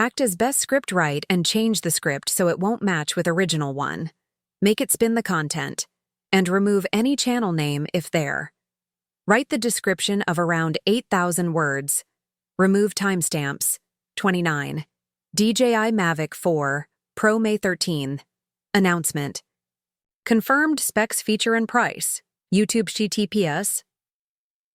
Act as best scriptwriter and change the script so it won't match with original one. Make it spin the content. And remove any channel name if there. Write the description of around 8,000 words. Remove timestamps. 29. DJI Mavic 4 Pro May 13th. Announcement. Confirmed specs, feature, and price. YouTube https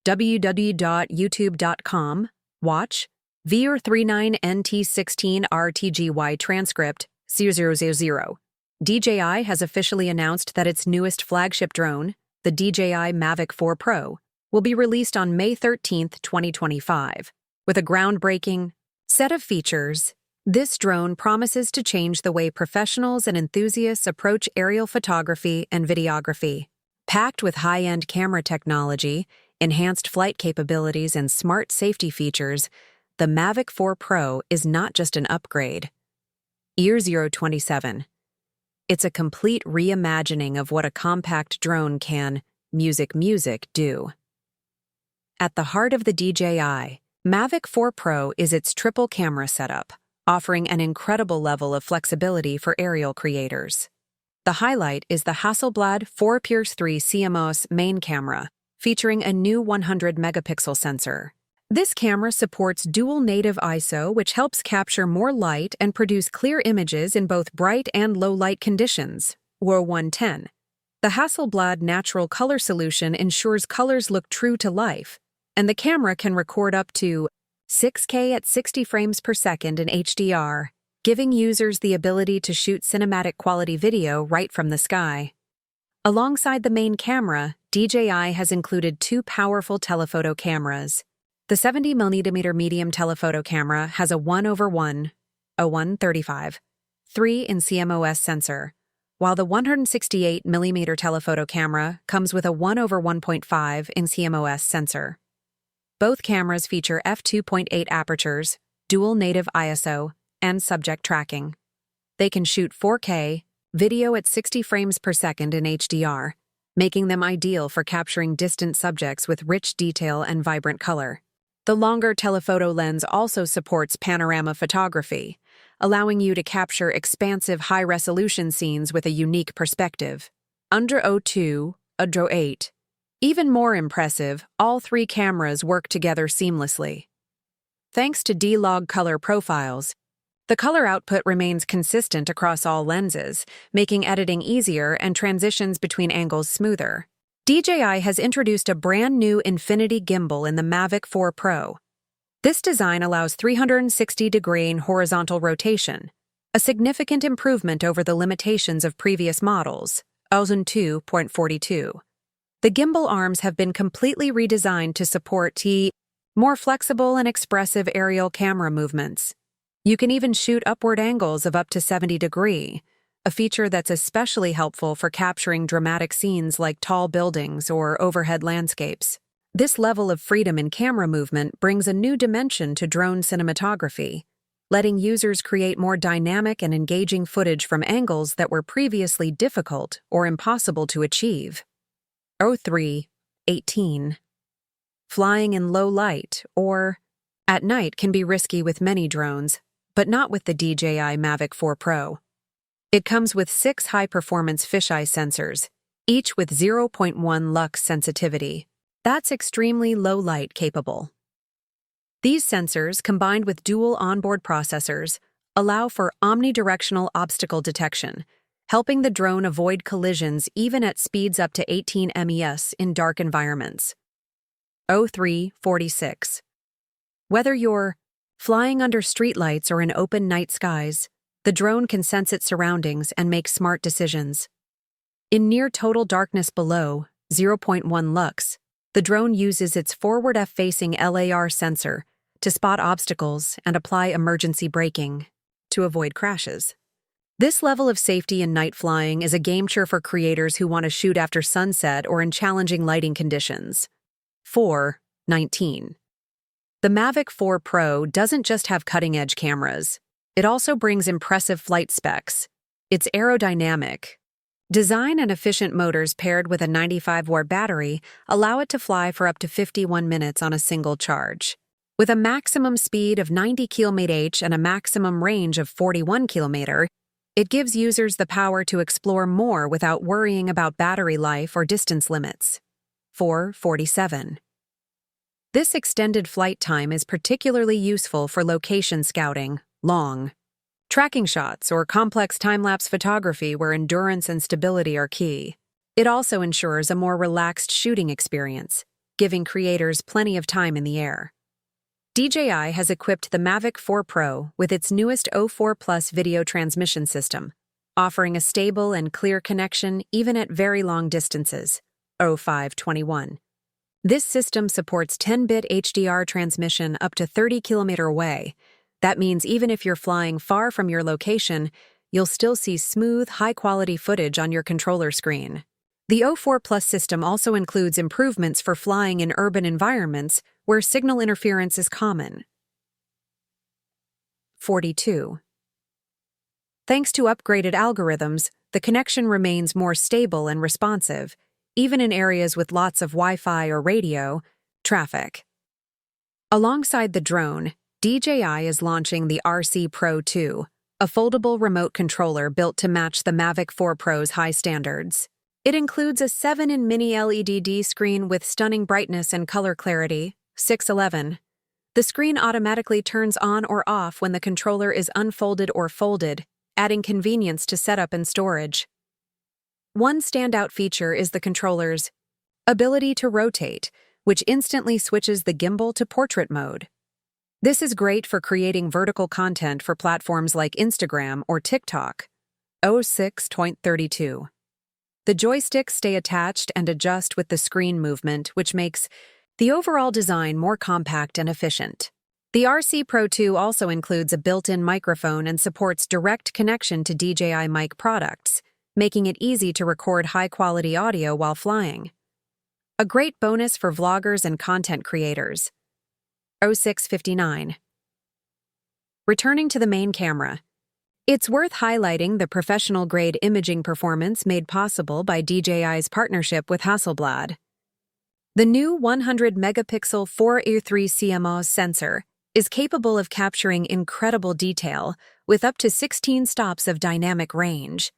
www.youtube.com. Watch. VR39NT16RTGY transcript 0000. DJI has officially announced that its newest flagship drone, the DJI Mavic 4 Pro, will be released on May 13, 2025. With a groundbreaking set of features, this drone promises to change the way professionals and enthusiasts approach aerial photography and videography. Packed with high-end camera technology, enhanced flight capabilities, and smart safety features, the Mavic 4 Pro is not just an upgrade. Year 027. It's a complete reimagining of what a compact drone can music do. At the heart of the DJI Mavic 4 Pro is its triple camera setup, offering an incredible level of flexibility for aerial creators. The highlight is the Hasselblad 4-3 CMOS main camera, featuring a new 100-megapixel sensor. This camera supports dual native ISO, which helps capture more light and produce clear images in both bright and low-light conditions, WOR 110. The Hasselblad Natural Color Solution ensures colors look true to life, and the camera can record up to 6K at 60 frames per second in HDR, giving users the ability to shoot cinematic quality video right from the sky. Alongside the main camera, DJI has included two powerful telephoto cameras. The 70mm medium telephoto camera has a 1:1, a 1:35, 3 in CMOS sensor, while the 168mm telephoto camera comes with a 1:1.5 in CMOS sensor. Both cameras feature f2.8 apertures, dual native ISO, and subject tracking. They can shoot 4K video at 60 frames per second in HDR, making them ideal for capturing distant subjects with rich detail and vibrant color. The longer telephoto lens also supports panorama photography, allowing you to capture expansive high-resolution scenes with a unique perspective. Under O2, Udro 8. Even more impressive, all three cameras work together seamlessly. Thanks to D-Log color profiles, the color output remains consistent across all lenses, making editing easier and transitions between angles smoother. DJI has introduced a brand new infinity gimbal in the Mavic 4 Pro. This design allows 360-degree horizontal rotation, a significant improvement over the limitations of previous models, Ozone 2.42. The gimbal arms have been completely redesigned to support more flexible and expressive aerial camera movements. You can even shoot upward angles of up to 70 degrees, a feature that's especially helpful for capturing dramatic scenes like tall buildings or overhead landscapes. This level of freedom in camera movement brings a new dimension to drone cinematography, letting users create more dynamic and engaging footage from angles that were previously difficult or impossible to achieve. 03:18. Flying in low light or at night can be risky with many drones, but not with the DJI Mavic 4 Pro. It comes with 6 high-performance fisheye sensors, each with 0.1 lux sensitivity. That's extremely low light capable. These sensors, combined with dual onboard processors, allow for omnidirectional obstacle detection, helping the drone avoid collisions even at speeds up to 18 ms in dark environments. 03:46. Whether you're flying under streetlights or in open night skies, the drone can sense its surroundings and make smart decisions. In near total darkness below 0.1 lux, the drone uses its forward F-facing LAR sensor to spot obstacles and apply emergency braking to avoid crashes. This level of safety in night flying is a game-changer for creators who want to shoot after sunset or in challenging lighting conditions. 4:19. The Mavic 4 Pro doesn't just have cutting-edge cameras. It also brings impressive flight specs. It's aerodynamic. Design and efficient motors paired with a 95-watt battery allow it to fly for up to 51 minutes on a single charge. With a maximum speed of 90 km/h and a maximum range of 41 km, it gives users the power to explore more without worrying about battery life or distance limits. 447. This extended flight time is particularly useful for location scouting, long tracking shots, or complex time-lapse photography where endurance and stability are key. It also ensures a more relaxed shooting experience, giving creators plenty of time in the air. DJI has equipped the Mavic 4 Pro with its newest O4 Plus video transmission system, offering a stable and clear connection even at very long distances. 0521. This system supports 10-bit HDR transmission up to 30 km away. That means even if you're flying far from your location, you'll still see smooth, high-quality footage on your controller screen. The O4 Plus system also includes improvements for flying in urban environments where signal interference is common. 42. Thanks to upgraded algorithms, the connection remains more stable and responsive, even in areas with lots of Wi-Fi or radio traffic. Alongside the drone, DJI is launching the RC Pro 2, a foldable remote controller built to match the Mavic 4 Pro's high standards. It includes a 7-in mini LED screen with stunning brightness and color clarity. 611. The screen automatically turns on or off when the controller is unfolded or folded, adding convenience to setup and storage. One standout feature is the controller's ability to rotate, which instantly switches the gimbal to portrait mode. This is great for creating vertical content for platforms like Instagram or TikTok. 06.32. The joysticks stay attached and adjust with the screen movement, which makes the overall design more compact and efficient. The RC Pro 2 also includes a built-in microphone and supports direct connection to DJI mic products, making it easy to record high-quality audio while flying. A great bonus for vloggers and content creators. 0659. Returning to the main camera. It's worth highlighting the professional-grade imaging performance made possible by DJI's partnership with Hasselblad. The new 100-megapixel 4.3 CMOS sensor is capable of capturing incredible detail with up to 16 stops of dynamic range.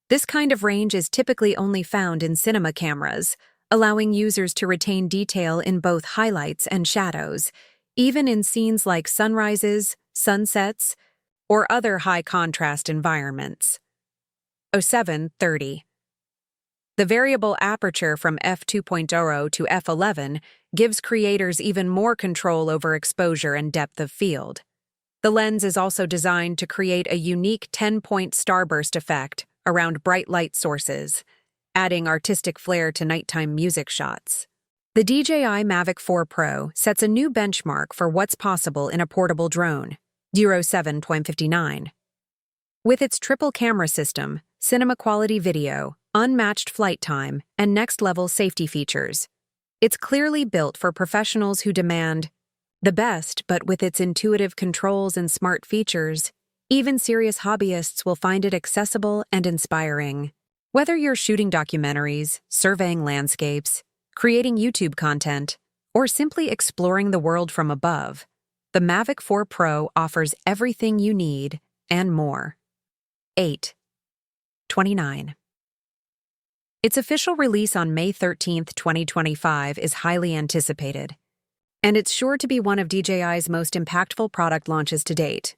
This kind of range is typically only found in cinema cameras, allowing users to retain detail in both highlights and shadows, even in scenes like sunrises, sunsets, or other high-contrast environments. 0730. The variable aperture from f2.0 to f11 gives creators even more control over exposure and depth of field. The lens is also designed to create a unique 10-point starburst effect around bright light sources, adding artistic flair to nighttime music shots. The DJI Mavic 4 Pro sets a new benchmark for what's possible in a portable drone. 07.59. With its triple camera system, cinema-quality video, unmatched flight time, and next-level safety features, it's clearly built for professionals who demand the best, but with its intuitive controls and smart features, even serious hobbyists will find it accessible and inspiring. Whether you're shooting documentaries, surveying landscapes, creating YouTube content, or simply exploring the world from above, the Mavic 4 Pro offers everything you need and more. 8.29. Its official release on May 13, 2025 is highly anticipated, and it's sure to be one of DJI's most impactful product launches to date.